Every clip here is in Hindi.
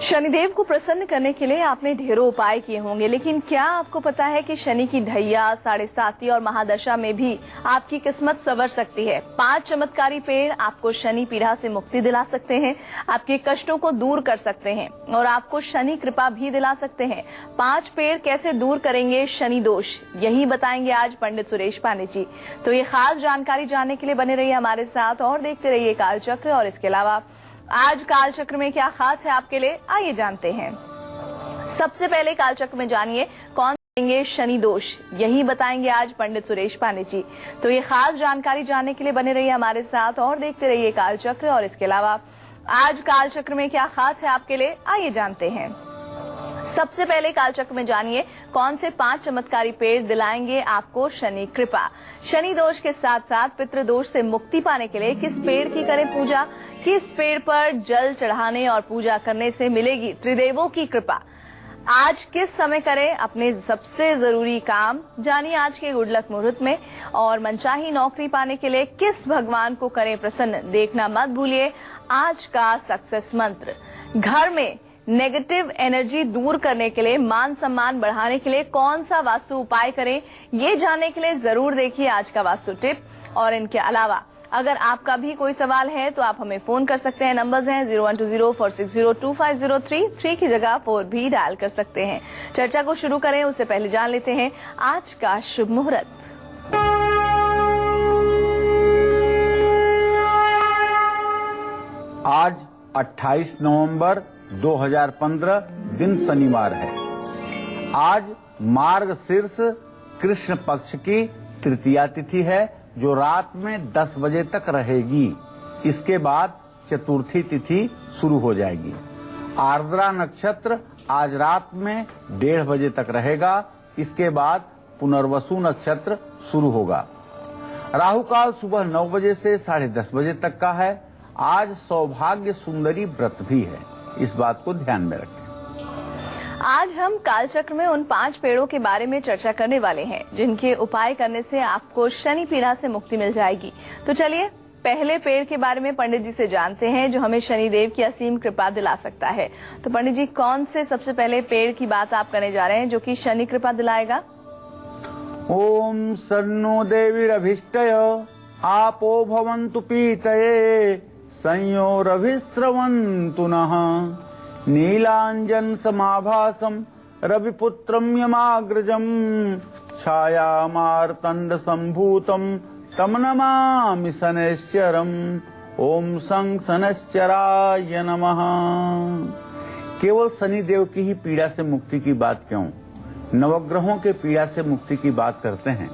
शनिदेव को प्रसन्न करने के लिए आपने ढेरों उपाय किए होंगे, लेकिन क्या आपको पता है कि शनि की ढैया, साढ़े साती और महादशा में भी आपकी किस्मत संवर सकती है। 5 चमत्कारी पेड़ आपको शनि पीड़ा से मुक्ति दिला सकते हैं, आपके कष्टों को दूर कर सकते हैं और आपको शनि कृपा भी दिला सकते हैं। 5 पेड़ कैसे दूर करेंगे शनि दोष, यही बताएंगे आज पंडित सुरेश पांडे जी। तो ये खास जानकारी जानने के लिए बने रहिए हमारे साथ और देखते रहिए कालचक्र। और इसके अलावा आज कालचक्र में क्या खास है आपके लिए, आइए जानते हैं। सबसे पहले कालचक्र में जानिए कौन देंगे शनि दोष, यही बताएंगे आज पंडित सुरेश पांडे जी। तो ये खास जानकारी जानने के लिए बने रहिए हमारे साथ और देखते रहिए कालचक्र। और इसके अलावा आज कालचक्र में क्या खास है आपके लिए, आइए जानते हैं। सबसे पहले कालचक्र में जानिए कौन से 5 चमत्कारी पेड़ दिलाएंगे आपको शनि कृपा। शनि दोष के साथ साथ पितृ दोष से मुक्ति पाने के लिए किस पेड़ की करें पूजा, किस पेड़ पर जल चढ़ाने और पूजा करने से मिलेगी त्रिदेवों की कृपा, आज किस समय करें अपने सबसे जरूरी काम, जानिए आज के गुड लक मुहूर्त में। और मनचाही नौकरी पाने के लिए किस भगवान को करें प्रसन्न, देखना मत भूलिए आज का सक्सेस मंत्र। घर में नेगेटिव एनर्जी दूर करने के लिए, मान सम्मान बढ़ाने के लिए कौन सा वास्तु उपाय करें, ये जानने के लिए जरूर देखिए आज का वास्तु टिप। और इनके अलावा अगर आपका भी कोई सवाल है तो आप हमें फोन कर सकते हैं। नंबर्स हैं 012046025033, 3 की जगह 4 भी डायल कर सकते हैं। चर्चा को शुरू करें उससे पहले जान लेते हैं आज का शुभ मुहूर्त। आज 28 नवंबर 2015 दिन शनिवार है। आज मार्गशीर्ष कृष्ण पक्ष की तृतीया तिथि है जो रात में 10 बजे तक रहेगी। इसके बाद चतुर्थी तिथि शुरू हो जाएगी। आर्द्रा नक्षत्र आज रात में 1:30 बजे तक रहेगा। इसके बाद पुनर्वसु नक्षत्र शुरू होगा। राहु काल सुबह 9 बजे से 10:30 बजे तक का है। आज सौभाग्य सुंदरी व्रत भी है, इस बात को ध्यान में रखें। आज हम कालचक्र में उन 5 पेड़ों के बारे में चर्चा करने वाले हैं जिनके उपाय करने से आपको शनि पीड़ा से मुक्ति मिल जाएगी। तो चलिए पहले पेड़ के बारे में पंडित जी से जानते हैं जो हमें शनिदेव की असीम कृपा दिला सकता है। तो पंडित जी कौन से सबसे पहले पेड़ की बात आप करने जा रहे हैं जो कि शनि कृपा दिलाएगा? ओम सन्नो देवीरभीष्टय आपो भवन्तु पीतये संयोरभिस्रवन्तु नः नीलांजन समाभासम रविपुत्रम यमाग्रजम छायामार्तंड संभूतम तम नमामि शनैश्चरम। ओम सं शनैश्चराय नमः। केवल शनिदेव की ही पीड़ा से मुक्ति की बात क्यों, नवग्रहों के पीड़ा से मुक्ति की बात करते हैं।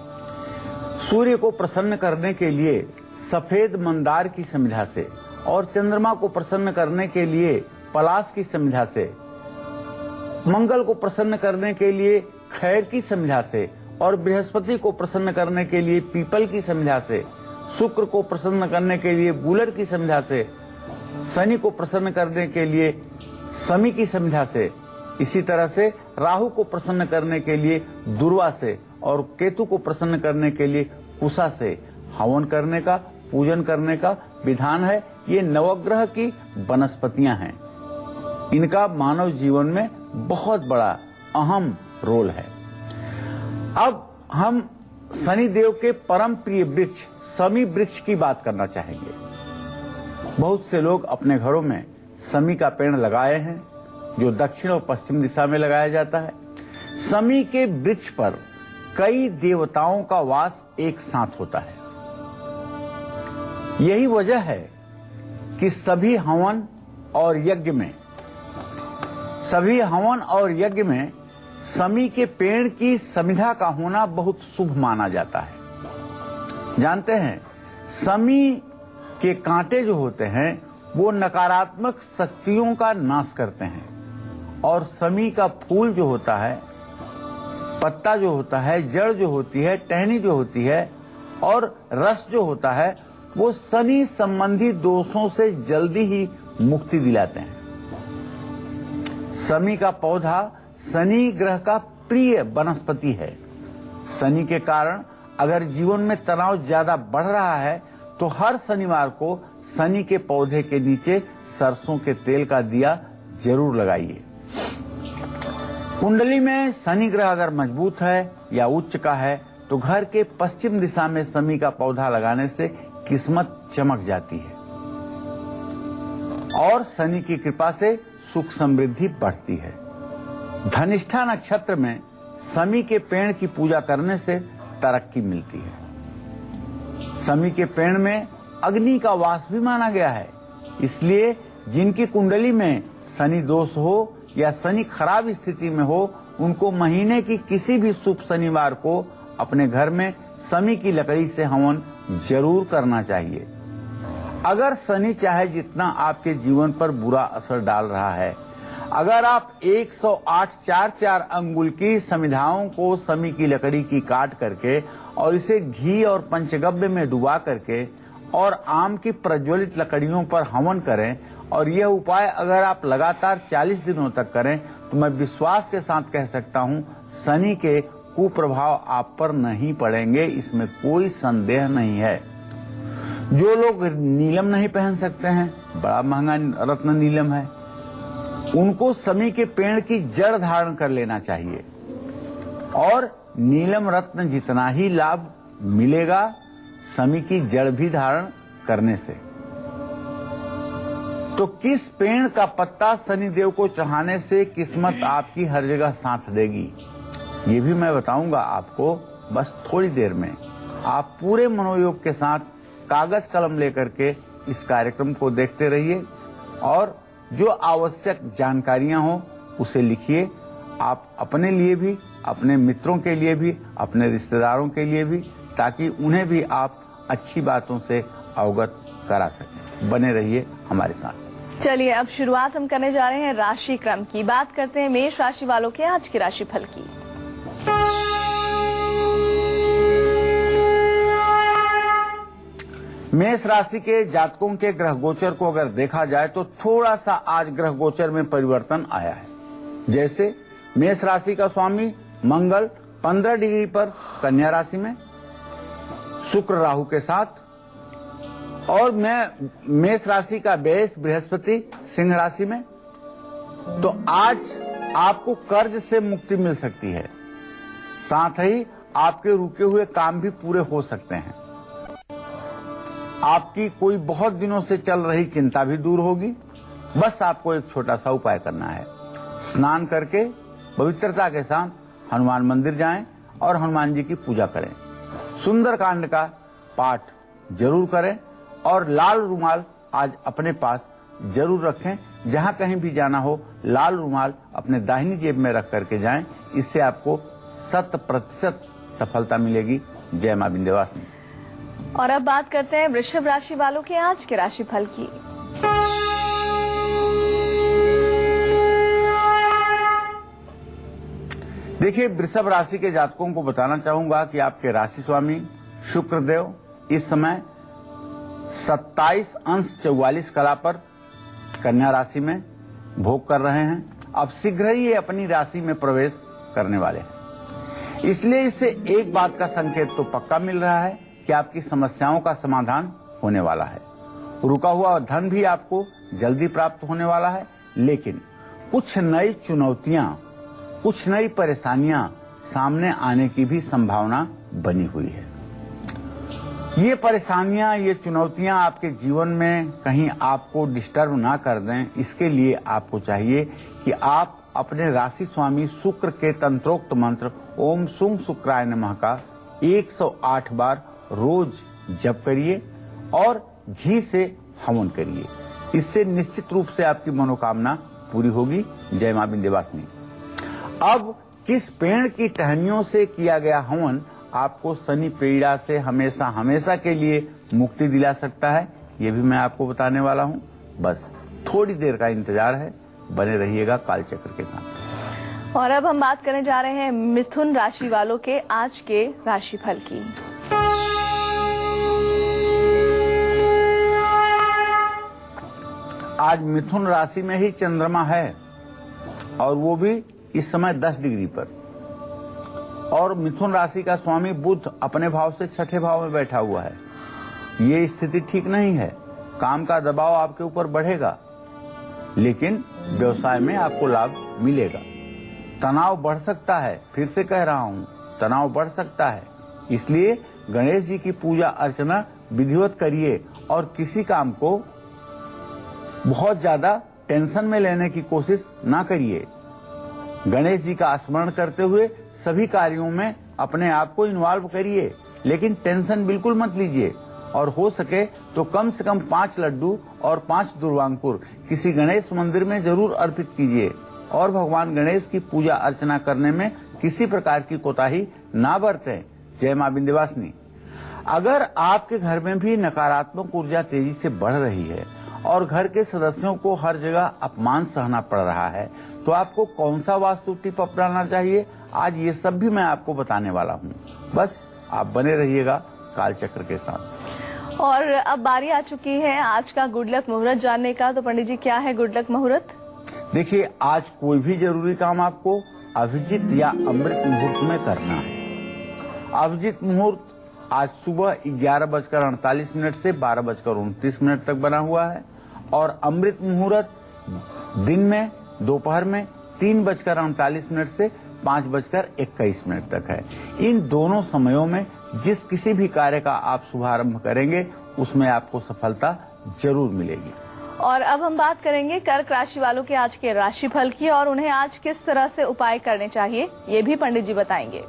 सूर्य को प्रसन्न करने के लिए सफेद मंदार की समिधा से और चंद्रमा को प्रसन्न करने के लिए पलाश की समिधा से, मंगल को प्रसन्न करने के लिए खैर की समिधा से और बृहस्पति को प्रसन्न करने के लिए पीपल की समिधा से, शुक्र को प्रसन्न करने के लिए गूलर की समिधा से, शनि को प्रसन्न करने के लिए शमी की समिधा से, इसी तरह से राहु को प्रसन्न करने के लिए दुर्वा से और केतु को प्रसन्न करने के लिए कुशा से हवन करने का, पूजन करने का विधान है। ये नवग्रह की वनस्पतियां हैं, इनका मानव जीवन में बहुत बड़ा अहम रोल है। अब हम शनिदेव के परम प्रिय वृक्ष शमी वृक्ष की बात करना चाहेंगे। बहुत से लोग अपने घरों में शमी का पेड़ लगाए हैं जो दक्षिण और पश्चिम दिशा में लगाया जाता है। शमी के वृक्ष पर कई देवताओं का वास एक साथ होता है। यही वजह है कि सभी हवन और यज्ञ में शमी के पेड़ की समिधा का होना बहुत शुभ माना जाता है। जानते हैं शमी के कांटे जो होते हैं वो नकारात्मक शक्तियों का नाश करते हैं और शमी का फूल जो होता है, पत्ता जो होता है, जड़ जो होती है, टहनी जो होती है और रस जो होता है वो शनि संबंधी दोषों से जल्दी ही मुक्ति दिलाते हैं। शमी का पौधा शनि ग्रह का प्रिय वनस्पति है। शनि के कारण अगर जीवन में तनाव ज्यादा बढ़ रहा है तो हर शनिवार को शनि के पौधे के नीचे सरसों के तेल का दिया जरूर लगाइए। कुंडली में शनि ग्रह अगर मजबूत है या उच्च का है तो घर के पश्चिम दिशा में शमी का पौधा लगाने से किस्मत चमक जाती है और शनि की कृपा से सुख समृद्धि बढ़ती है। धनिष्ठा नक्षत्र में शमी के पेड़ की पूजा करने से तरक्की मिलती है। शमी के पेड़ में अग्नि का वास भी माना गया है, इसलिए जिनकी कुंडली में शनि दोष हो या शनि खराब स्थिति में हो, उनको महीने की किसी भी शुभ शनिवार को अपने घर में शमी की लकड़ी से हवन जरूर करना चाहिए। अगर शनि चाहे जितना आपके जीवन पर बुरा असर डाल रहा है, अगर आप 108 4 अंगुल की समिधाओं को शमी की लकड़ी की काट करके और इसे घी और पंचगव्य में डुबा करके और आम की प्रज्वलित लकड़ियों पर हवन करें और यह उपाय अगर आप लगातार 40 दिनों तक करें तो मैं विश्वास के साथ कह सकता हूं शनि के कुप्रभाव आप पर नहीं पड़ेंगे, इसमें कोई संदेह नहीं है। जो लोग नीलम नहीं पहन सकते हैं, बड़ा महंगा रत्न नीलम है, उनको शमी के पेड़ की जड़ धारण कर लेना चाहिए और नीलम रत्न जितना ही लाभ मिलेगा शमी की जड़ भी धारण करने से। तो किस पेड़ का पत्ता शनिदेव को चढ़ाने से किस्मत आपकी हर जगह साथ देगी, ये भी मैं बताऊंगा आपको बस थोड़ी देर में। आप पूरे मनोयोग के साथ कागज कलम लेकर के इस कार्यक्रम को देखते रहिए और जो आवश्यक जानकारियां हो उसे लिखिए। आप अपने लिए भी, अपने मित्रों के लिए भी, अपने रिश्तेदारों के लिए भी, ताकि उन्हें भी आप अच्छी बातों से अवगत करा सकें। बने रहिए हमारे साथ। चलिए अब शुरुआत हम करने जा रहे हैं राशि क्रम की। बात करते हैं मेष राशि वालों के आज की राशिफल की। मेष राशि के जातकों के ग्रह गोचर को अगर देखा जाए तो थोड़ा सा आज ग्रह गोचर में परिवर्तन आया है। जैसे मेष राशि का स्वामी मंगल 15 डिग्री पर कन्या राशि में, शुक्र राहु के साथ, और मैं मेष राशि का बेस बृहस्पति सिंह राशि में। तो आज आपको कर्ज से मुक्ति मिल सकती है, साथ ही आपके रुके हुए काम भी पूरे हो सकते हैं। आपकी कोई बहुत दिनों से चल रही चिंता भी दूर होगी। बस आपको एक छोटा सा उपाय करना है। स्नान करके पवित्रता के साथ हनुमान मंदिर जाएं और हनुमान जी की पूजा करें। सुंदरकांड का पाठ जरूर करें और लाल रुमाल आज अपने पास जरूर रखें। जहां कहीं भी जाना हो लाल रुमाल अपने दाहिनी जेब में रख करके जाएं। इससे आपको 100% सफलता मिलेगी। जय मां विंध्यवासिनी। और अब बात करते हैं वृषभ राशि वालों के आज के राशिफल की। देखिए, वृषभ राशि के जातकों को बताना चाहूंगा कि आपके राशि स्वामी शुक्रदेव इस समय 27 अंश 44 कला पर कन्या राशि में भोग कर रहे हैं। अब शीघ्र ही ये अपनी राशि में प्रवेश करने वाले हैं। इसलिए इससे एक बात का संकेत तो पक्का मिल रहा है कि आपकी समस्याओं का समाधान होने वाला है। रुका हुआ धन भी आपको जल्दी प्राप्त होने वाला है, लेकिन कुछ नई चुनौतियां, कुछ नई परेशानियां सामने आने की भी संभावना बनी हुई है। ये परेशानियां, ये चुनौतियां आपके जीवन में कहीं आपको डिस्टर्ब ना कर दें, इसके लिए आपको चाहिए कि आप अपने राशि स्वामी शुक्र के तंत्रोक्त मंत्र ओम सुं शुक्राय नमः का 108 बार रोज जप करिए और घी से हवन करिए। इससे निश्चित रूप से आपकी मनोकामना पूरी होगी। जय मां विंध्यवासिनी। अब किस पेड़ की टहनियों से किया गया हवन आपको शनि पीड़ा से हमेशा हमेशा के लिए मुक्ति दिला सकता है, ये भी मैं आपको बताने वाला हूं। बस थोड़ी देर का इंतजार है। बने रहिएगा कालचक्र के साथ। और अब हम बात करने जा रहे हैं मिथुन राशि वालों के आज के राशिफल की। आज मिथुन राशि में ही चंद्रमा है और वो भी इस समय 10 डिग्री पर, और मिथुन राशि का स्वामी बुध अपने भाव से छठे भाव में बैठा हुआ है। ये स्थिति ठीक नहीं है। काम का दबाव आपके ऊपर बढ़ेगा, लेकिन व्यवसाय में आपको लाभ मिलेगा। तनाव बढ़ सकता है, फिर से कह रहा हूँ, तनाव बढ़ सकता है, इसलिए गणेश जी की पूजा अर्चना विधिवत करिए और किसी काम को बहुत ज्यादा टेंशन में लेने की कोशिश ना करिए। गणेश जी का स्मरण करते हुए सभी कार्यों में अपने आप को इन्वॉल्व करिए, लेकिन टेंशन बिल्कुल मत लीजिए और हो सके तो कम से कम 5 लड्डू और 5 दुर्वांकुर किसी गणेश मंदिर में जरूर अर्पित कीजिए और भगवान गणेश की पूजा अर्चना करने में किसी प्रकार की कोताही ना बरतें। जय मां विंध्यवासिनी। अगर आपके घर में भी नकारात्मक ऊर्जा तेजी से बढ़ रही है और घर के सदस्यों को हर जगह अपमान सहना पड़ रहा है, तो आपको कौन सा वास्तु टिप अपनाना चाहिए, आज ये सब भी मैं आपको बताने वाला हूँ। बस आप बने रहिएगा कालचक्र के साथ। और अब बारी आ चुकी है आज का गुड लक मुहूर्त जानने का। तो पंडित जी, क्या है गुड लक मुहूर्त? देखिए, आज कोई भी जरूरी काम आपको अभिजीत या अमृत मुहूर्त में करना है। अभिजीत मुहूर्त आज सुबह 11:48 से 12:29 तक बना हुआ है और अमृत मुहूर्त दिन में दोपहर में 3:48 से 5:21 तक है। इन दोनों समयों में जिस किसी भी कार्य का आप शुभारंभ करेंगे उसमें आपको सफलता जरूर मिलेगी। और अब हम बात करेंगे कर्क राशि वालों के आज के राशिफल की और उन्हें आज किस तरह से उपाय करने चाहिए, ये भी पंडित जी बताएंगे।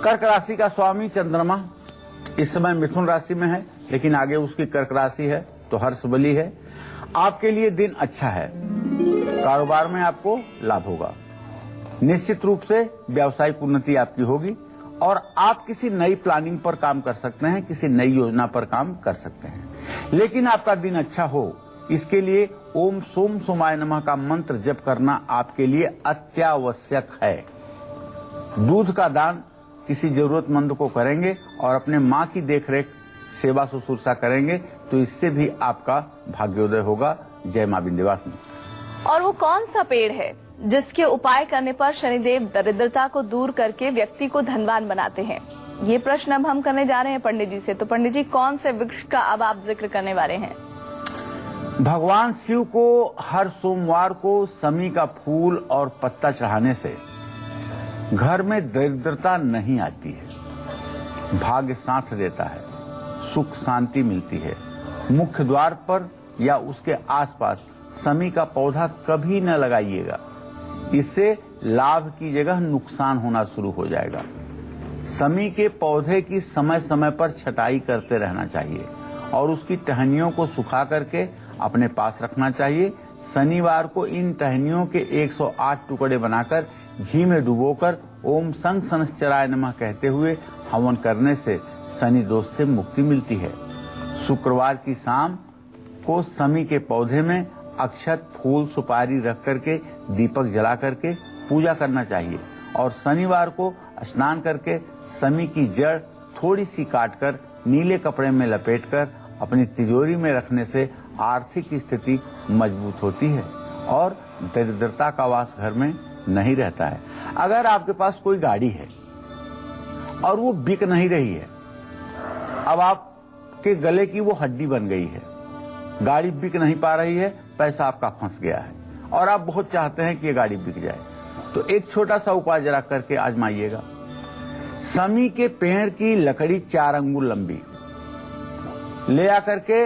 कर्क राशि का स्वामी चंद्रमा इस समय मिथुन राशि में है, लेकिन आगे उसकी कर्क राशि है तो हर्ष बली है। आपके लिए दिन अच्छा है, कारोबार में आपको लाभ होगा, निश्चित रूप से व्यावसायिक उन्नति आपकी होगी और आप किसी नई प्लानिंग पर काम कर सकते हैं, किसी नई योजना पर काम कर सकते हैं। लेकिन आपका दिन अच्छा हो, इसके लिए ओम सोम सोमाय नमः का मंत्र जप करना आपके लिए अत्यावश्यक है। दूध का दान किसी जरूरतमंद को करेंगे और अपने माँ की देखरेख सेवा शुश्रूषा करेंगे तो इससे भी आपका भाग्योदय होगा। जय मां विंध्यवासिनी। और वो कौन सा पेड़ है जिसके उपाय करने पर शनिदेव दरिद्रता को दूर करके व्यक्ति को धनवान बनाते हैं, ये प्रश्न अब हम करने जा रहे हैं पंडित जी से। तो पंडित जी, कौन से वृक्ष का अब आप जिक्र करने वाले हैं? भगवान शिव को हर सोमवार को समी का फूल और पत्ता चढ़ाने से घर में दरिद्रता नहीं आती है, भाग्य साथ देता है, सुख शांति मिलती है। मुख्य द्वार पर या उसके आसपास समी का पौधा कभी न लगाइएगा, इससे लाभ की जगह नुकसान होना शुरू हो जाएगा। समी के पौधे की समय समय पर छटाई करते रहना चाहिए और उसकी टहनियों को सुखा करके अपने पास रखना चाहिए। शनिवार को इन टहनियों के 108 टुकड़े बनाकर घी में डुबोकर ओम संग शनश्चराय नमः कहते हुए हवन करने से शनि दोष से मुक्ति मिलती है। शुक्रवार की शाम को समी के पौधे में अक्षत फूल सुपारी रख करके दीपक जला करके पूजा करना चाहिए और शनिवार को स्नान करके समी की जड़ थोड़ी सी काटकर नीले कपड़े में लपेटकर अपनी तिजोरी में रखने से आर्थिक स्थिति मजबूत होती है और दरिद्रता का वास घर में नहीं रहता है। अगर आपके पास कोई गाड़ी है और वो बिक नहीं रही है, अब आपके गले की वो हड्डी बन गई है, गाड़ी बिक नहीं पा रही है, पैसा आपका फंस गया है और आप बहुत चाहते हैं कि ये गाड़ी बिक जाए, तो एक छोटा सा उपाय जरा करके आजमाइएगा। समी के पेड़ की लकड़ी 4 अंगुल लंबी ले आकर के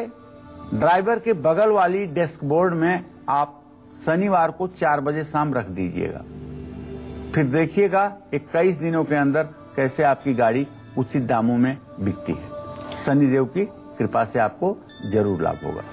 ड्राइवर के बगल वाली डेस्क बोर्ड में आप शनिवार को 4 बजे शाम रख दीजिएगा। फिर देखिएगा 21 दिनों के अंदर कैसे आपकी गाड़ी उचित दामों में बिकती है। शनिदेव की कृपा से आपको जरूर लाभ होगा।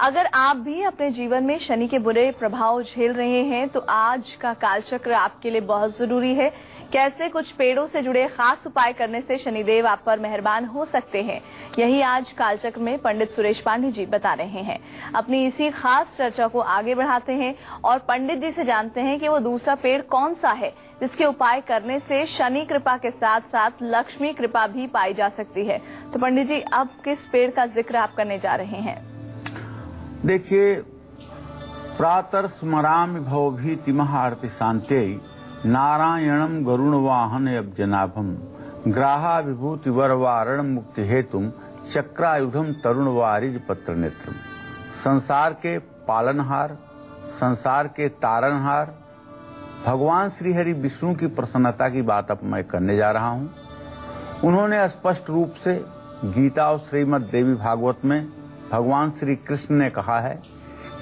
अगर आप भी अपने जीवन में शनि के बुरे प्रभाव झेल रहे हैं तो आज का कालचक्र आपके लिए बहुत जरूरी है। कैसे कुछ पेड़ों से जुड़े खास उपाय करने से शनिदेव आप पर मेहरबान हो सकते हैं, यही आज कालचक्र में पंडित सुरेश पांडे जी बता रहे हैं। अपनी इसी खास चर्चा को आगे बढ़ाते हैं और पंडित जी से जानते हैं कि वो दूसरा पेड़ कौन सा है जिसके उपाय करने से शनि कृपा के साथ साथ लक्ष्मी कृपा भी पाई जा सकती है। तो पंडित जी, अब किस पेड़ का जिक्र आप करने जा रहे हैं? देखिए, प्रातः स्मरामि भवभीतिमः आरति शांत्यै नारायणम गरुण वाहन अब्जनाभम ग्राहा विभूति वर वारण मुक्ति हेतुम चक्रायुधम तरुण वारिज पत्र नेत्रम। संसार के पालनहार, संसार के तारनहार भगवान श्री हरि विष्णु की प्रसन्नता की बात अब मैं करने जा रहा हूं। उन्होंने स्पष्ट रूप से गीता और श्रीमद् देवी भागवत में भगवान श्री कृष्ण ने कहा है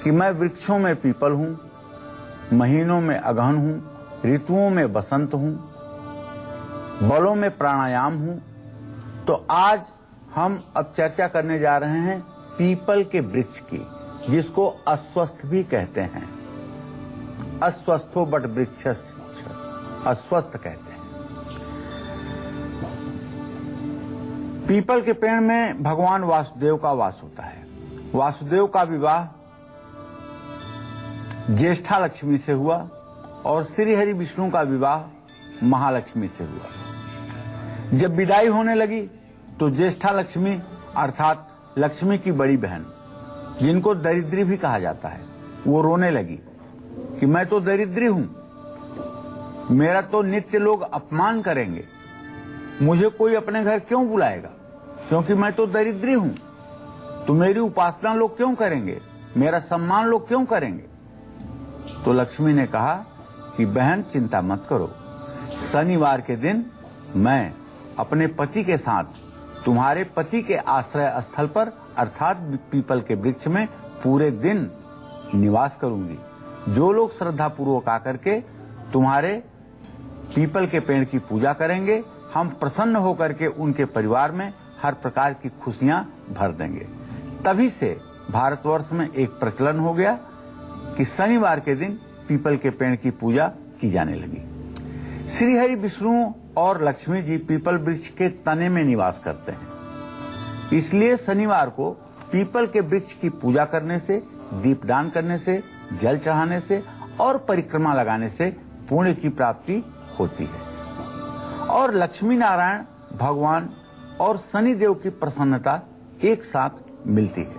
कि मैं वृक्षों में पीपल हूं, महीनों में अगहन हूं, ऋतुओं में बसंत हूं, बलों में प्राणायाम हूं। तो आज हम अब चर्चा करने जा रहे हैं पीपल के वृक्ष की, जिसको अस्वस्थ भी कहते हैं। अस्वस्थो बट वृक्ष अस्वस्थ कहते हैं। पीपल के पेड़ में भगवान वासुदेव का वास होता है। वासुदेव का विवाह ज्येष्ठा लक्ष्मी से हुआ और श्री हरि विष्णु का विवाह महालक्ष्मी से हुआ। जब विदाई होने लगी तो ज्येष्ठा लक्ष्मी अर्थात लक्ष्मी की बड़ी बहन, जिनको दरिद्री भी कहा जाता है, वो रोने लगी कि मैं तो दरिद्री हूं, मेरा तो नित्य लोग अपमान करेंगे, मुझे कोई अपने घर क्यों बुलाएगा, क्योंकि मैं तो दरिद्री हूं। तो मेरी उपासना लोग क्यों करेंगे, मेरा सम्मान लोग क्यों करेंगे। तो लक्ष्मी ने कहा कि बहन चिंता मत करो, शनिवार के दिन मैं अपने पति के साथ तुम्हारे पति के आश्रय स्थल पर अर्थात पीपल के वृक्ष में पूरे दिन निवास करूंगी। जो लोग श्रद्धा पूर्वक आकर के तुम्हारे पीपल के पेड़ की पूजा करेंगे, हम प्रसन्न होकर के उनके परिवार में हर प्रकार की खुशियां भर देंगे। तभी से भारतवर्ष में एक प्रचलन हो गया कि शनिवार के दिन पीपल के पेड़ की पूजा की जाने लगी। श्री हरि विष्णु और लक्ष्मी जी पीपल वृक्ष के तने में निवास करते हैं, इसलिए शनिवार को पीपल के वृक्ष की पूजा करने से, दीपदान करने से, जल चढ़ाने से और परिक्रमा लगाने से पुण्य की प्राप्ति होती है और लक्ष्मी नारायण भगवान और शनिदेव की प्रसन्नता एक साथ मिलती है,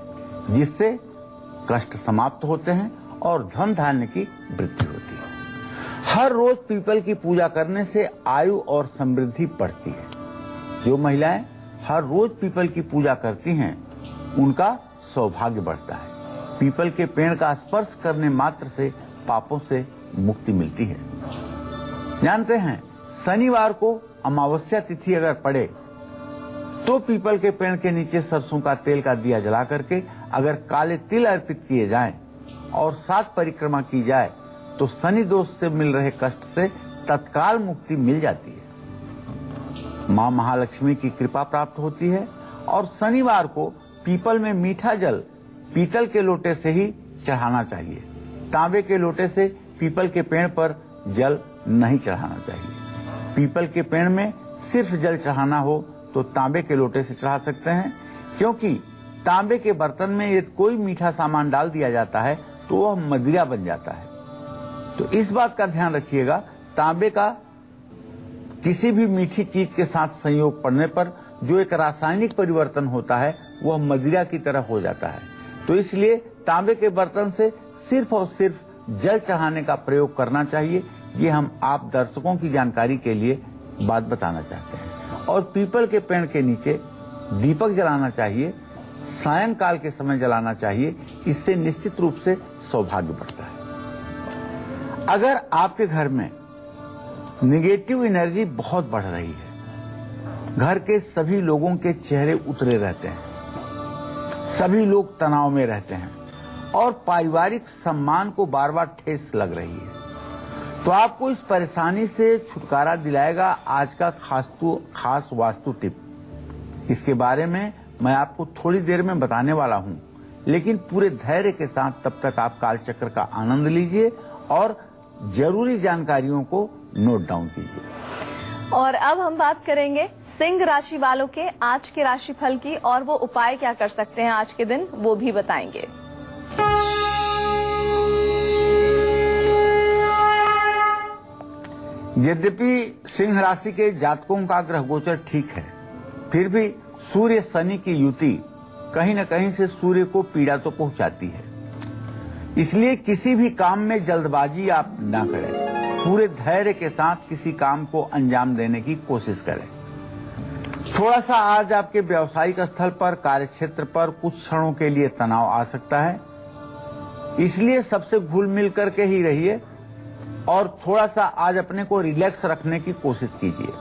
जिससे कष्ट समाप्त होते हैं और धन धान्य की वृद्धि होती है। हर रोज पीपल की पूजा करने से आयु और समृद्धि बढ़ती है। जो महिलाएं हर रोज पीपल की पूजा करती हैं, उनका सौभाग्य बढ़ता है। पीपल के पेड़ का स्पर्श करने मात्र से पापों से मुक्ति मिलती है। जानते हैं, शनिवार को अमावस्या तिथि अगर पड़े तो पीपल के पेड़ के नीचे सरसों का तेल का दिया जला करके अगर काले तिल अर्पित किए जाएं और 7 परिक्रमा की जाए तो शनि दोष से मिल रहे कष्ट से तत्काल मुक्ति मिल जाती है। मां महालक्ष्मी की कृपा प्राप्त होती है और शनिवार को पीपल में मीठा जल पीतल के लोटे से ही चढ़ाना चाहिए। तांबे के लोटे से पीपल के पेड़ पर जल नहीं चढ़ाना चाहिए। पीपल के पेड़ में सिर्फ जल चढ़ाना हो तो तांबे के लोटे से चढ़ा सकते हैं, क्योंकि तांबे के बर्तन में यदि कोई मीठा सामान डाल दिया जाता है तो वह मदिरा बन जाता है। तो इस बात का ध्यान रखिएगा, तांबे का किसी भी मीठी चीज के साथ संयोग पड़ने पर जो एक रासायनिक परिवर्तन होता है वह मदिरा की तरह हो जाता है। तो इसलिए तांबे के बर्तन से सिर्फ और सिर्फ जल चढ़ाने का प्रयोग करना चाहिए। ये हम आप दर्शकों की जानकारी के लिए बात बताना चाहते हैं। और पीपल के पेड़ के नीचे दीपक जलाना चाहिए, सायंकाल के समय जलाना चाहिए। इससे निश्चित रूप से सौभाग्य बढ़ता है। अगर आपके घर में नेगेटिव एनर्जी बहुत बढ़ रही है, घर के सभी लोगों के चेहरे उतरे रहते हैं, सभी लोग तनाव में रहते हैं और पारिवारिक सम्मान को बार बार ठेस लग रही है, तो आपको इस परेशानी से छुटकारा दिलाएगा आज का खास वास्तु टिप। इसके बारे में मैं आपको थोड़ी देर में बताने वाला हूं, लेकिन पूरे धैर्य के साथ तब तक आप कालचक्र का आनंद लीजिए और जरूरी जानकारियों को नोट डाउन कीजिए। और अब हम बात करेंगे सिंह राशि वालों के आज के राशिफल की, और वो उपाय क्या कर सकते हैं आज के दिन, वो भी बताएंगे। यद्यपि सिंह राशि के जातकों का ग्रह गोचर ठीक है, फिर भी सूर्य शनि की युति कहीं न कहीं से सूर्य को पीड़ा तो पहुंचाती है। इसलिए किसी भी काम में जल्दबाजी आप ना करें, पूरे धैर्य के साथ किसी काम को अंजाम देने की कोशिश करें। थोड़ा सा आज आपके व्यावसायिक स्थल पर, कार्य क्षेत्र पर कुछ क्षणों के लिए तनाव आ सकता है, इसलिए सबसे घुल मिल करके ही रहिए और थोड़ा सा आज अपने को रिलैक्स रखने की कोशिश कीजिए।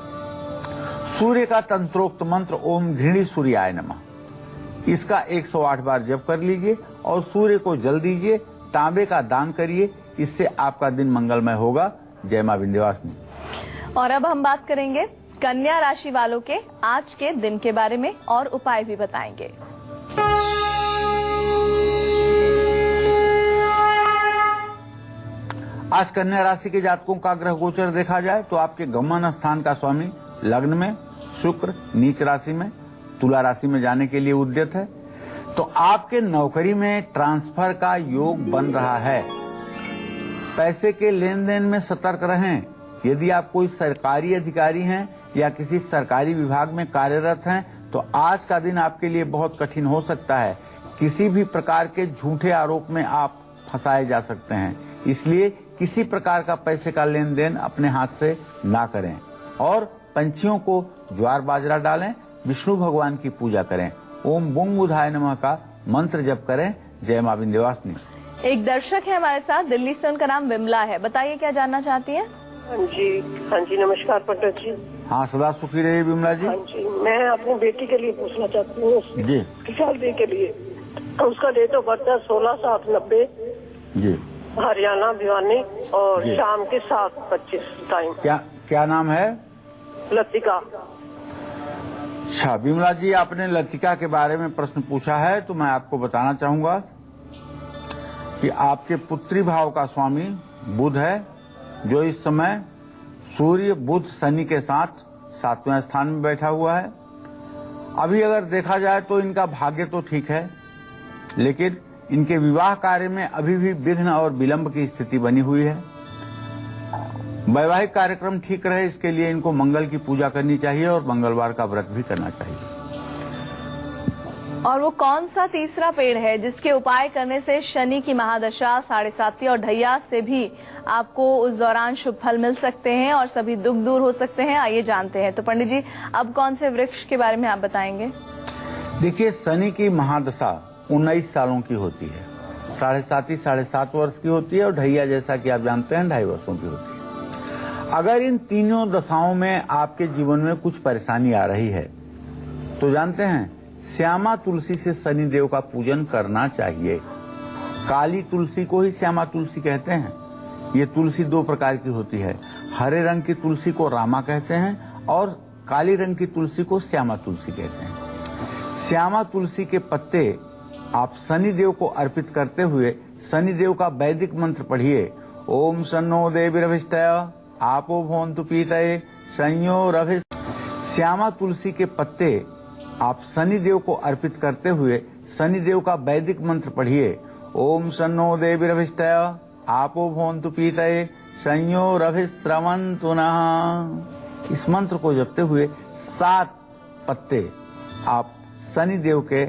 सूर्य का तंत्रोक्त मंत्र ओम घृणी सूर्याय नमः, इसका 108 बार जप कर लीजिए और सूर्य को जल दीजिए, तांबे का दान करिए, इससे आपका दिन मंगलमय होगा। जय मां विंध्यवासिनी। और अब हम बात करेंगे कन्या राशि वालों के आज के दिन के बारे में और उपाय भी बताएंगे। आज कन्या राशि के जातकों का ग्रह गोचर देखा जाए तो आपके गमन स्थान का स्वामी लग्न में, शुक्र नीच राशि में, तुला राशि में जाने के लिए उद्यत है। तो आपके नौकरी में ट्रांसफर का योग बन रहा है। पैसे के लेन देन में सतर्क रहें। यदि आप कोई सरकारी अधिकारी हैं या किसी सरकारी विभाग में कार्यरत हैं तो आज का दिन आपके लिए बहुत कठिन हो सकता है। किसी भी प्रकार के झूठे आरोप में आप फंसाए जा सकते हैं, इसलिए किसी प्रकार का पैसे का लेन देन अपने हाथ से ना करें और पंछियों को ज्वार बाजरा डालें, विष्णु भगवान की पूजा करें, ओम बुंग बुधाय नमः का मंत्र जप करें। जय मां विंध्यवासिनी। एक दर्शक है हमारे साथ, दिल्ली से, उनका नाम विमला है। बताइए क्या जानना चाहती हैं? हाँ जी नमस्कार पंडित जी। हाँ, सदा सुखी रहिए विमला जी। हाँ जी, मैं अपनी बेटी के लिए पूछना चाहती हूँ जी, शादी के लिए। उसका डेट ऑफ बर्थ है 16/7/90 जी, हरियाणा भिवानी और जी। शाम के 7:25 टाइम। क्या नाम है? लतिका। अच्छा विमला जी, आपने लतिका के बारे में प्रश्न पूछा है तो मैं आपको बताना चाहूंगा कि आपके पुत्री भाव का स्वामी बुध है, जो इस समय सूर्य बुध शनि के साथ 7वें स्थान में बैठा हुआ है। अभी अगर देखा जाए तो इनका भाग्य तो ठीक है, लेकिन इनके विवाह कार्य में अभी भी विघ्न और विलंब की स्थिति बनी हुई है। वैवाहिक कार्यक्रम ठीक रहे, इसके लिए इनको मंगल की पूजा करनी चाहिए और मंगलवार का व्रत भी करना चाहिए। और वो कौन सा तीसरा पेड़ है जिसके उपाय करने से शनि की महादशा, 7.5 और ढैया से भी आपको उस दौरान शुभ फल मिल सकते हैं और सभी दुख दूर हो सकते हैं? आइए जानते हैं। तो पंडित जी, अब कौन से वृक्ष के बारे में आप बताएंगे? देखिए, शनि की महादशा 19 सालों की होती है, 7.5 वर्ष की होती है और ढैया जैसा कि आप जानते हैं 2.5 वर्षों की होती है। अगर इन तीनों दशाओं में आपके जीवन में कुछ परेशानी आ रही है तो जानते हैं श्यामा तुलसी से शनि देव का पूजन करना चाहिए। काली तुलसी को ही श्यामा तुलसी कहते हैं। ये तुलसी 2 प्रकार की होती है। हरे रंग की तुलसी को रामा कहते हैं और काली रंग की तुलसी को श्यामा तुलसी कहते हैं। श्यामा तुलसी के पत्ते आप शनि देव को अर्पित करते हुए शनि देव का वैदिक मंत्र पढ़िए। ओम शन्नो देवीरभिष्टय आपो भवन्तु पीतये संयो रभि। श्यामा तुलसी के पत्ते आप शनि देव को अर्पित करते हुए शनि देव का वैदिक मंत्र पढ़िए। ओम शन्नो देवीरभिष्टय आपो भवन्तु पीतये संयो रभिस्रवन्तु नः। इस मंत्र को जपते हुए 7 पत्ते आप शनि देव के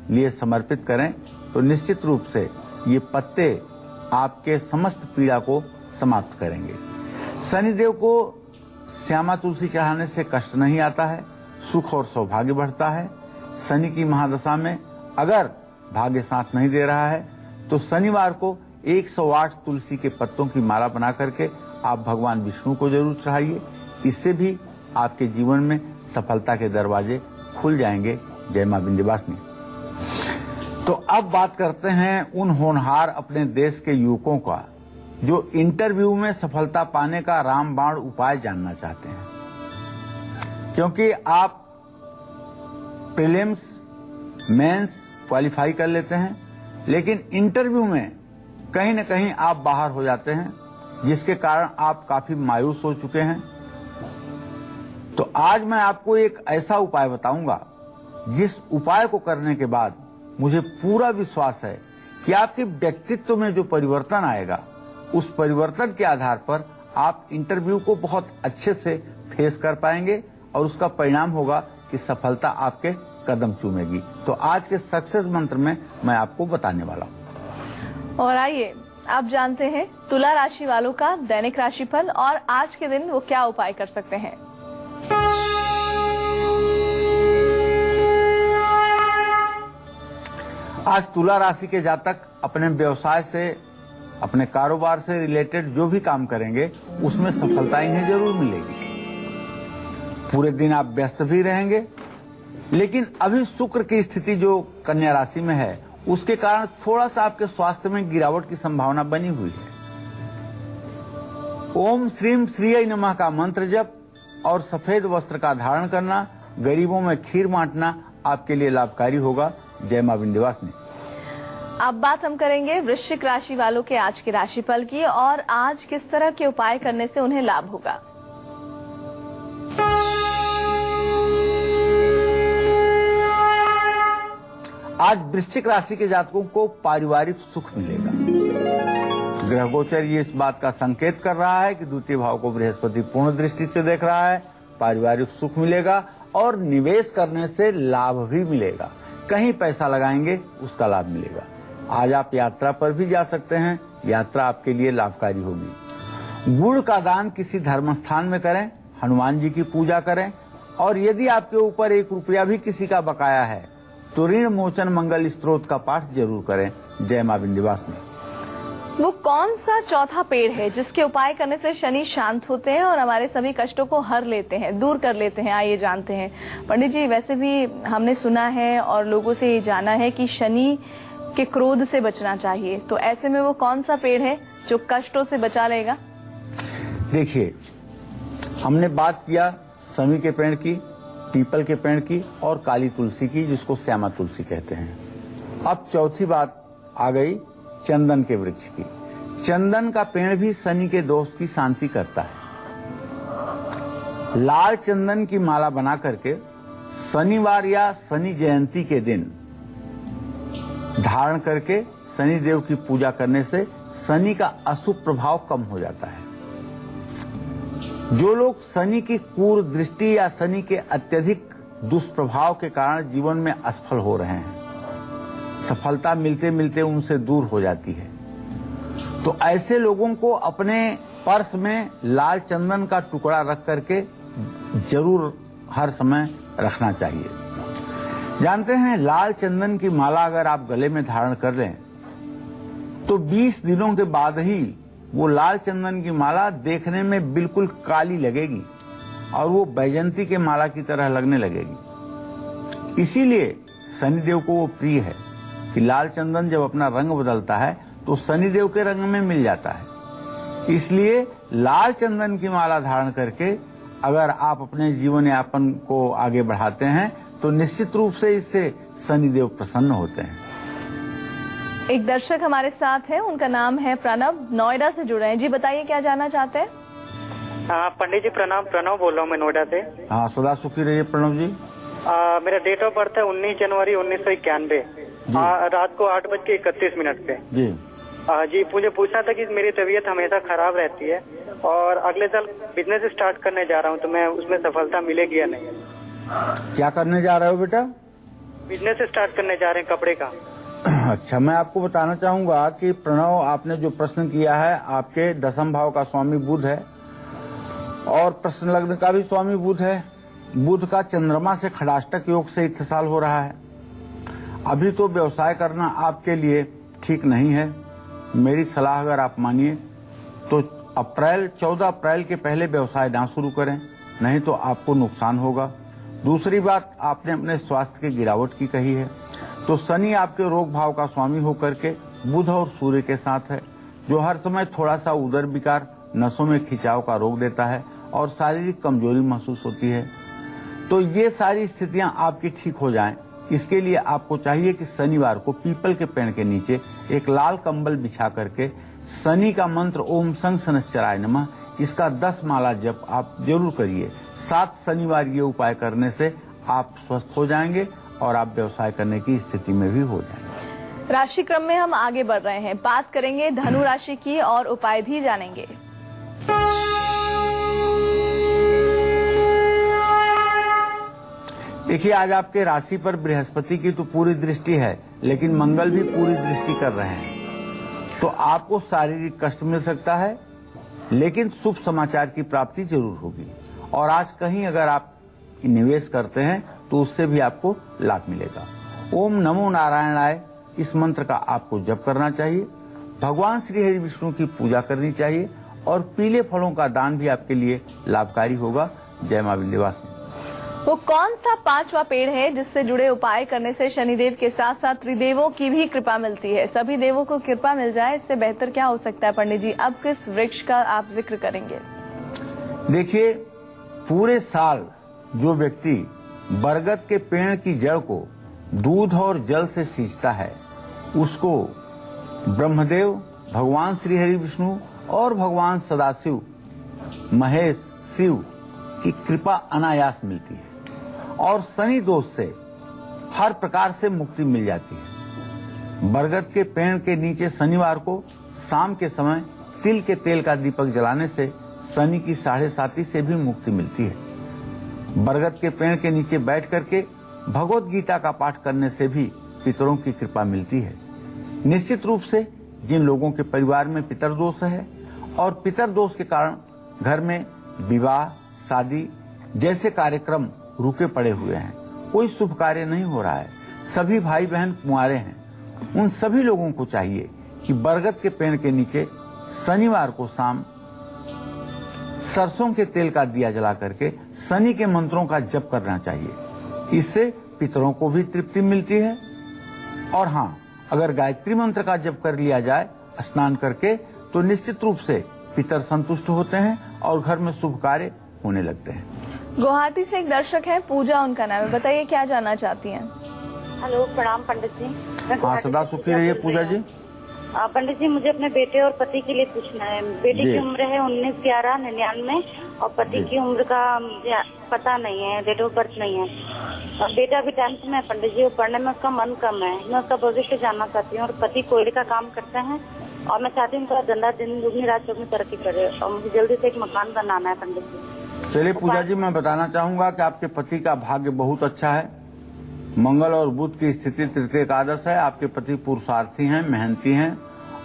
लिए समर्पित करें तो निश्चित रूप से ये पत्ते आपके समस्त पीड़ा को समाप्त करेंगे। शनि देव को श्यामा तुलसी चढ़ाने से कष्ट नहीं आता है, सुख और सौभाग्य बढ़ता है। शनि की महादशा में अगर भाग्य साथ नहीं दे रहा है तो शनिवार को 108 तुलसी के पत्तों की माला बना करके आप भगवान विष्णु को जरूर चढ़ाइए। इससे भी आपके जीवन में सफलता के दरवाजे खुल जाएंगे। जय मां विंध्यवासिनी। तो अब बात करते हैं उन होनहार अपने देश के युवकों का जो इंटरव्यू में सफलता पाने का रामबाण उपाय जानना चाहते हैं। क्योंकि आप प्रीलिम्स, मेंस क्वालिफाई कर लेते हैं, लेकिन इंटरव्यू में कहीं न कहीं आप बाहर हो जाते हैं, जिसके कारण आप काफी मायूस हो चुके हैं। तो आज मैं आपको एक ऐसा उपाय बताऊंगा जिस उपाय को करने के बाद मुझे पूरा विश्वास है कि आपके व्यक्तित्व में जो परिवर्तन आएगा, उस परिवर्तन के आधार पर आप इंटरव्यू को बहुत अच्छे से फेस कर पाएंगे और उसका परिणाम होगा कि सफलता आपके कदम चूमेगी। तो आज के सक्सेस मंत्र में मैं आपको बताने वाला हूँ। और आइए आप जानते हैं तुला राशि वालों का दैनिक राशिफल और आज के दिन वो क्या उपाय कर सकते हैं। आज तुला राशि के जातक अपने व्यवसाय से, अपने कारोबार से रिलेटेड जो भी काम करेंगे उसमें सफलता इन्हें जरूर मिलेगी। पूरे दिन आप व्यस्त भी रहेंगे, लेकिन अभी शुक्र की स्थिति जो कन्या राशि में है उसके कारण थोड़ा सा आपके स्वास्थ्य में गिरावट की संभावना बनी हुई है। ओम श्रीम श्रीय नमः का मंत्र जप और सफेद वस्त्र का धारण करना, गरीबों में खीर बांटना आपके लिए लाभकारी होगा। जय मां विंध्यवासिनी। अब बात हम करेंगे वृश्चिक राशि वालों के आज के राशिफल की और आज किस तरह के उपाय करने से उन्हें लाभ होगा। आज वृश्चिक राशि के जातकों को पारिवारिक सुख मिलेगा। ग्रह गोचर ये इस बात का संकेत कर रहा है कि द्वितीय भाव को बृहस्पति पूर्ण दृष्टि से देख रहा है। पारिवारिक सुख मिलेगा और निवेश करने से लाभ भी मिलेगा। कहीं पैसा लगाएंगे उसका लाभ मिलेगा। आज आप यात्रा पर भी जा सकते हैं, यात्रा आपके लिए लाभकारी होगी। गुड़ का दान किसी धर्म स्थान में करें, हनुमान जी की पूजा करें और यदि आपके ऊपर 1 रुपया भी किसी का बकाया है तो ऋण मोचन मंगल स्तोत्र का पाठ जरूर करें। जय मां विंध्यवासिनी। वो कौन सा चौथा पेड़ है जिसके उपाय करने से शनि शांत होते हैं और हमारे सभी कष्टों को हर लेते हैं, दूर कर लेते हैं? आइए जानते हैं। पंडित जी, वैसे भी हमने सुना है और लोगों से ये जाना है कि शनि के क्रोध से बचना चाहिए, तो ऐसे में वो कौन सा पेड़ है जो कष्टों से बचा लेगा? देखिए, हमने बात किया शमी के पेड़ की, पीपल के पेड़ की और काली तुलसी की, जिसको श्यामा तुलसी कहते हैं। अब चौथी बात आ गई चंदन के वृक्ष की। चंदन का पेड़ भी शनि के दोष की शांति करता है। लाल चंदन की माला बना करके शनिवार या शनि जयंती के दिन धारण करके शनि देव की पूजा करने से शनि का अशुभ प्रभाव कम हो जाता है। जो लोग शनि की क्रूर दृष्टि या शनि के अत्यधिक दुष्प्रभाव के कारण जीवन में असफल हो रहे हैं, सफलता मिलते मिलते उनसे दूर हो जाती है, तो ऐसे लोगों को अपने पर्स में लाल चंदन का टुकड़ा रख करके जरूर हर समय रखना चाहिए। जानते हैं, लाल चंदन की माला अगर आप गले में धारण कर लें तो 20 दिनों के बाद ही वो लाल चंदन की माला देखने में बिल्कुल काली लगेगी और वो बैजंती के माला की तरह लगने लगेगी। इसीलिए शनिदेव को वो प्रिय है कि लाल चंदन जब अपना रंग बदलता है तो शनिदेव के रंग में मिल जाता है। इसलिए लाल चंदन की माला धारण करके अगर आप अपने जीवन यापन को आगे बढ़ाते हैं तो निश्चित रूप से इससे शनिदेव प्रसन्न होते हैं। एक दर्शक हमारे साथ हैं, उनका नाम है प्रणव, नोएडा से जुड़े हैं। जी बताइए, क्या जानना चाहते हैं? हाँ पंडित जी प्रणाम। प्रणव बोल रहा हूँ मैं नोएडा से। हाँ, सदा सुखी रहिए प्रणव जी। मेरा डेट ऑफ बर्थ है 19 जनवरी 1991, रात को 8:31 पे। जी जी, मुझे पूछना था कि मेरी तबीयत हमेशा खराब रहती है और अगले साल बिजनेस स्टार्ट करने जा रहा हूँ, तो मैं उसमें सफलता मिलेगी या नहीं? क्या करने जा रहे हो बेटा? बिजनेस स्टार्ट करने जा रहे हैं कपड़े का। अच्छा, मैं आपको बताना चाहूंगा कि प्रणव, आपने जो प्रश्न किया है, आपके 10वें भाव का स्वामी बुध है और प्रश्न लग्न का भी स्वामी बुध है। बुध का चंद्रमा से खड़ाष्टक योग से इत्तेसाल हो रहा है। अभी तो व्यवसाय करना आपके लिए ठीक नहीं है। मेरी सलाह अगर आप मानिए तो 14 अप्रैल के पहले व्यवसाय ना शुरू करें, नहीं तो आपको नुकसान होगा। दूसरी बात, आपने अपने स्वास्थ्य की गिरावट की कही है, तो शनि आपके रोग भाव का स्वामी होकर के बुध और सूर्य के साथ है, जो हर समय थोड़ा सा उदर विकार, नसों में खिंचाव का रोग देता है और शारीरिक कमजोरी महसूस होती है। तो ये सारी स्थितियां आपकी ठीक हो जाएं, इसके लिए आपको चाहिए कि शनिवार को पीपल के पेड़ के नीचे एक लाल कंबल बिछा करके शनि का मंत्र ओम संग शनश्चराय नमः, इसका 10 माला जप आप जरूर करिए। 7 शनिवार ये उपाय करने से आप स्वस्थ हो जाएंगे और आप व्यवसाय करने की स्थिति में भी हो जाएंगे। राशि क्रम में हम आगे बढ़ रहे हैं, बात करेंगे धनु राशि की और उपाय भी जानेंगे। देखिए, आज आपके राशि पर बृहस्पति की तो पूरी दृष्टि है, लेकिन मंगल भी पूरी दृष्टि कर रहे हैं, तो आपको शारीरिक कष्ट मिल सकता है, लेकिन शुभ समाचार की प्राप्ति जरूर होगी। और आज कहीं अगर आप निवेश करते हैं तो उससे भी आपको लाभ मिलेगा। ओम नमो नारायणाय इस मंत्र का आपको जप करना चाहिए। भगवान श्री हरि विष्णु की पूजा करनी चाहिए और पीले फलों का दान भी आपके लिए लाभकारी होगा। जय मां विंध्यवासिनी। वो कौन सा 5वां पेड़ है जिससे जुड़े उपाय करने से शनिदेव के साथ साथ त्रिदेवों की भी कृपा मिलती है? सभी देवों को कृपा मिल जाए, इससे बेहतर क्या हो सकता है पंडित जी? अब किस वृक्ष का आप जिक्र करेंगे? देखिए, पूरे साल जो व्यक्ति बरगद के पेड़ की जड़ को दूध और जल से सींचता है, उसको ब्रह्मदेव, भगवान श्री हरि विष्णु और भगवान सदाशिव, महेश, शिव की कृपा अनायास मिलती है और शनि दोष से हर प्रकार से मुक्ति मिल जाती है। बरगद के पेड़ के नीचे शनिवार को शाम के समय तिल के तेल का दीपक जलाने से शनि की 7.5 से भी मुक्ति मिलती है। बरगद के पेड़ के नीचे बैठ करके भगवत गीता का पाठ करने से भी पितरों की कृपा मिलती है। निश्चित रूप से जिन लोगों के परिवार में पितर दोष है और पितर दोष के कारण घर में विवाह, शादी जैसे कार्यक्रम रुके पड़े हुए हैं, कोई शुभ कार्य नहीं हो रहा है, सभी भाई बहन कुंवारे हैं, उन सभी लोगों को चाहिए कि बरगद के पेड़ के नीचे शनिवार को शाम सरसों के तेल का दिया जला करके शनि के मंत्रों का जप करना चाहिए। इससे पितरों को भी तृप्ति मिलती है। और हाँ, अगर गायत्री मंत्र का जप कर लिया जाए स्नान करके, तो निश्चित रूप से पितर संतुष्ट होते हैं और घर में शुभ कार्य होने लगते हैं। गुवाहाटी से एक दर्शक है, पूजा उनका नाम है, बताइए क्या जानना चाहती हैं? हेलो, प्रणाम पंडित जी। हाँ, सदा सुखी रहिए पूजा जी। पंडित जी, मुझे अपने बेटे और पति के लिए पूछना है। बेटे की उम्र है 19/11/99 और पति की उम्र का मुझे पता नहीं है, डेट ऑफ बर्थ नहीं है। और बेटा भी 10th में है पंडित जी, पढ़ने में उसका मन कम है। मैं उसका भविष्य जानना चाहती हूँ। और पति कोयले का काम करते हैं और मैं चाहती हूँ उनका धंधा दिन दुगनी रात चौगनी तरक्की करे और मुझे जल्दी से एक मकान बनाना है पंडित जी। चलिए पूजा जी, मैं बताना चाहूंगा कि आपके पति का भाग्य बहुत अच्छा है। मंगल और बुध की स्थिति तृतीय एकादश है। आपके पति पुरुषार्थी हैं, मेहनती हैं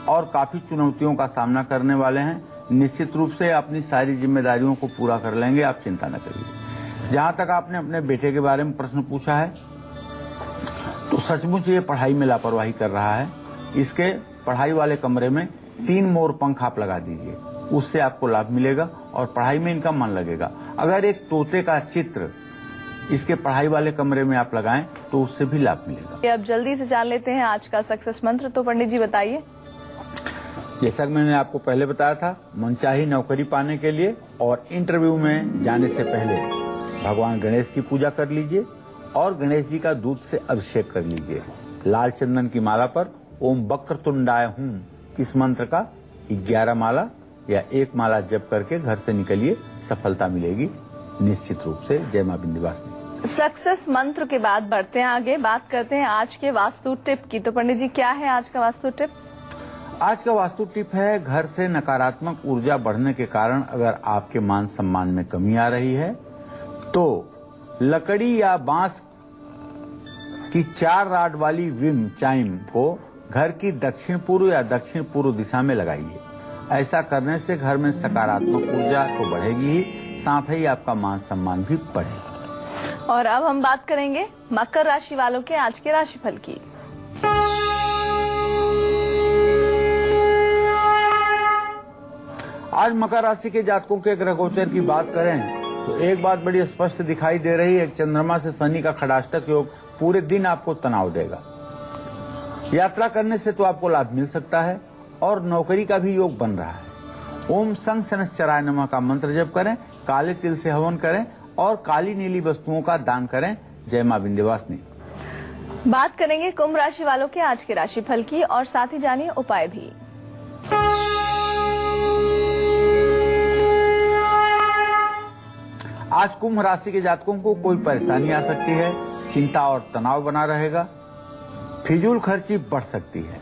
और काफी चुनौतियों का सामना करने वाले हैं। निश्चित रूप से अपनी सारी जिम्मेदारियों को पूरा कर लेंगे, आप चिंता न करिए। जहाँ तक आपने अपने बेटे के बारे में प्रश्न पूछा है, तो सचमुच ये पढ़ाई में लापरवाही कर रहा है। इसके पढ़ाई वाले कमरे में 3 मोर पंख आप लगा दीजिए, उससे आपको लाभ मिलेगा और पढ़ाई में इनका मन लगेगा। अगर एक तोते का चित्र इसके पढ़ाई वाले कमरे में आप लगाएं तो उससे भी लाभ मिलेगा। अब जल्दी से जान लेते हैं आज का सक्सेस मंत्र, तो पंडित जी बताइए। जैसा कि मैंने आपको पहले बताया था, मनचाही नौकरी पाने के लिए और इंटरव्यू में जाने से पहले भगवान गणेश की पूजा कर लीजिए और गणेश जी का दूध से अभिषेक कर लीजिए। लाल चंदन की माला पर ओम वक्रतुंडाय हूं इस मंत्र का 11 माला या 1 माला जप करके घर से निकलिए, सफलता मिलेगी निश्चित रूप से। जय मां विंध्यवासिनी। सक्सेस मंत्र के बाद बढ़ते हैं आगे, बात करते हैं आज के वास्तु टिप की। तो पंडित जी, क्या है आज का वास्तु टिप? आज का वास्तु टिप है, घर से नकारात्मक ऊर्जा बढ़ने के कारण अगर आपके मान सम्मान में कमी आ रही है तो लकड़ी या बांस की 4 राड वाली विम चाइम को घर की दक्षिण पूर्व या दक्षिण पूर्व दिशा में लगाइए। ऐसा करने से घर में सकारात्मक ऊर्जा तो बढ़ेगी ही, साथ ही आपका मान सम्मान भी बढ़ेगा। और अब हम बात करेंगे मकर राशि वालों के आज के राशिफल की। आज मकर राशि के जातकों के ग्रह गोचर की बात करें तो एक बात बड़ी स्पष्ट दिखाई दे रही है। चंद्रमा से शनि का खड़ाष्टक योग पूरे दिन आपको तनाव देगा। यात्रा करने से तो आपको लाभ मिल सकता है और नौकरी का भी योग बन रहा है। ओम संग शनश्चराय नमः का मंत्र जप करें, काले तिल से हवन करें और काली नीली वस्तुओं का दान करें। जय मां विंध्यवासिनी। बात करेंगे कुंभ राशि वालों के आज के राशिफल की और साथ ही जानिए उपाय भी। आज कुंभ राशि के जातकों को कोई परेशानी आ सकती है, चिंता और तनाव बना रहेगा, फिजूल खर्ची बढ़ सकती है।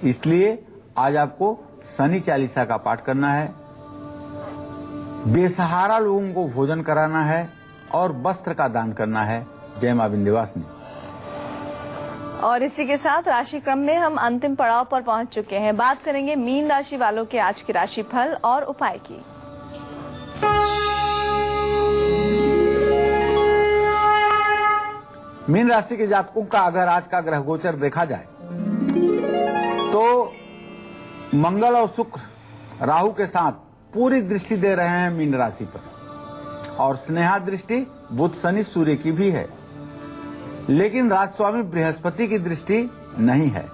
इसलिए आज आपको शनि चालीसा का पाठ करना है, बेसहारा लोगों को भोजन कराना है और वस्त्र का दान करना है। जय मां विंध्यवासिनी। और इसी के साथ राशिक्रम में हम अंतिम पड़ाव पर पहुंच चुके हैं। बात करेंगे मीन राशि वालों के आज के राशिफल और उपाय की। मीन राशि के जातकों का अगर आज का ग्रह गोचर देखा जाए तो मंगल और शुक्र राहु के साथ पूरी दृष्टि दे रहे हैं मीन राशि पर, और स्नेहा दृष्टि बुध शनि सूर्य की भी है, लेकिन राजस्वामी बृहस्पति की दृष्टि नहीं है।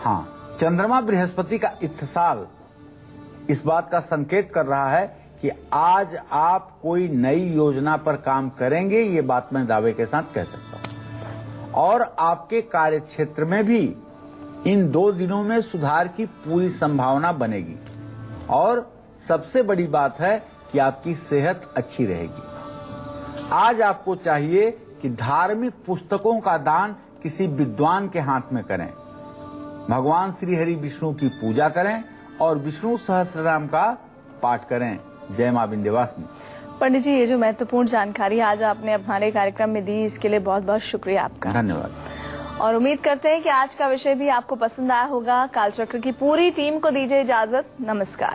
हाँ, चंद्रमा बृहस्पति का इत्तिसाल इस बात का संकेत कर रहा है कि आज आप कोई नई योजना पर काम करेंगे, ये बात मैं दावे के साथ कह सकता हूं। और आपके कार्य क्षेत्र में भी इन 2 दिनों में सुधार की पूरी संभावना बनेगी। और सबसे बड़ी बात है कि आपकी सेहत अच्छी रहेगी। आज आपको चाहिए कि धार्मिक पुस्तकों का दान किसी विद्वान के हाथ में करें, भगवान श्री हरि विष्णु की पूजा करें और विष्णु सहस्त्रनाम का पाठ करें। जय मां विंध्यवासिनी। पंडित जी, ये जो महत्वपूर्ण जानकारी आज आपने हमारे कार्यक्रम में दी, इसके लिए बहुत बहुत शुक्रिया आपका। धन्यवाद। और उम्मीद करते हैं कि आज का विषय भी आपको पसंद आया होगा। कालचक्र की पूरी टीम को दीजिए इजाजत। नमस्कार।